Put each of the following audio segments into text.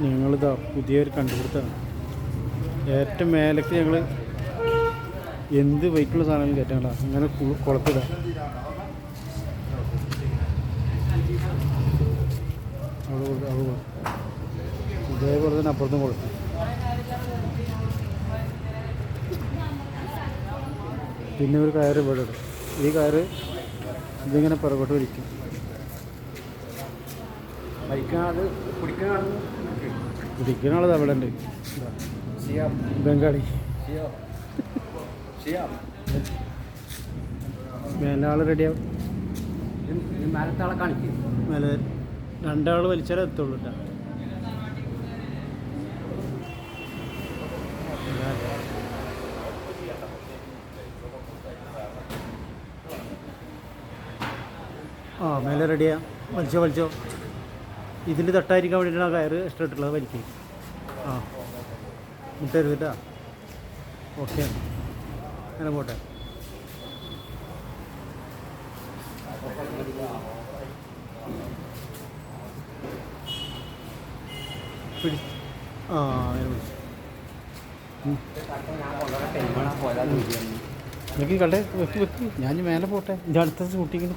ഞങ്ങളിതാ പുതിയൊരു കണ്ടുപിടുത്തമാണ്. ഏറ്റവും മേലേക്ക് ഞങ്ങൾ എന്ത് വെയിറ്റുള്ള സാധനങ്ങൾ കയറ്റാങ്ങളാ അങ്ങനെ കുളത്തിടാം. അവിടെ ഇതേപോലെ തന്നെ അപ്പുറത്തും കൊടുക്കും. പിന്നെ ഒരു കയറ് ഇവിടെ ഇടും. ഈ കയറ് ഇതിങ്ങനെ പുറകോട്ട് വലിക്കും. കുടിക്കുന്ന ആളത് അവിടെ ഉണ്ട്. ബംഗാളി മേലെ ആൾ റെഡിയാവും. മേലത്താളെ കാണിക്കും. മേലെ രണ്ടാൾ വലിച്ചാലേ എത്തുള്ളൂ കേട്ടോ. ആ മേലെ റെഡിയാ. വലിച്ചോ. ഇതിൽ തട്ടായിരിക്കാൻ വേണ്ടിയിട്ടാണ് ആ കയറ് എക്സ്ട്രാ ഇട്ടുള്ളത്. വലിക്കും. ആ മുട്ടരുത് കേട്ടോ. ഓക്കെ അങ്ങനെ പോട്ടെ. ആ അങ്ങനെ പിടിച്ചു. വെക്ക് കണ്ടേ, വെക്ക്. ഞാൻ മേലെ പോട്ടെ. ഇത് അടുത്ത ഷൂട്ടിങ്ങിന്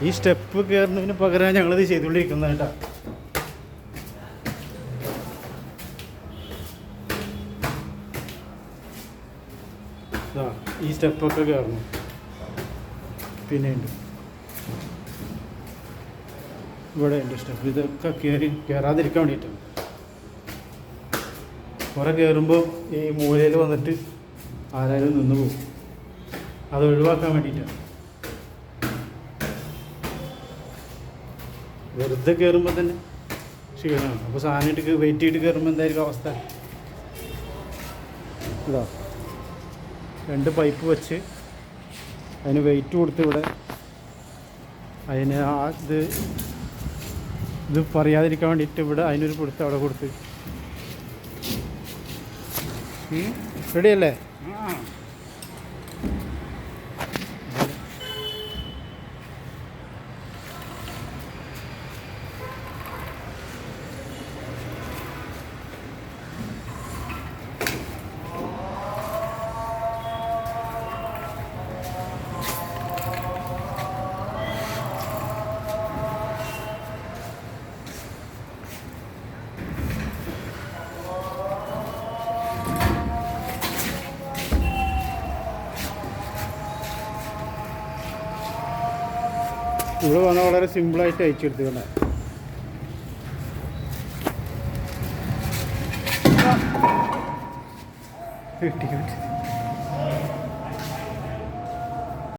ഈ സ്റ്റെപ്പ് കയറുന്നതിന് പകരം ഞങ്ങളിത് ചെയ്തുകൊണ്ടിരിക്കുന്നത് കേട്ടോ. ഈ സ്റ്റെപ്പൊക്കെ കയറണം. പിന്നെ ഉണ്ട് ഇവിടെ ഉണ്ട് സ്റ്റെപ്പ്. ഇതൊക്കെ കയറാതിരിക്കാൻ വേണ്ടിയിട്ടാണ്. കുറേ കയറുമ്പോൾ ഈ മൂലയിൽ വന്നിട്ട് ആരായാലും നിന്ന് പോകും. അത് ഒഴിവാക്കാൻ വേണ്ടിയിട്ടാണ്. വെറുതെ കയറുമ്പോൾ തന്നെ ക്ഷീണമാണ്. അപ്പോൾ സാധനമായിട്ട് വെയിറ്റ് ചെയ്തിട്ട് കയറുമ്പോൾ എന്തായിരിക്കും അവസ്ഥ? ഇതാ 2 പൈപ്പ് വെച്ച് അതിന് വെയിറ്റ് കൊടുത്ത് ഇവിടെ അതിന് ഇത് പറയാതിരിക്കാൻ വേണ്ടിയിട്ട് ഇവിടെ അതിനൊരു കൊടുത്ത് അവിടെ കൊടുത്ത്. റെഡിയല്ലേ? ഇവിടെ വന്നാൽ വളരെ സിമ്പിളായിട്ട് അയച്ചെടുത്തു കണ്ടേ. കിട്ടി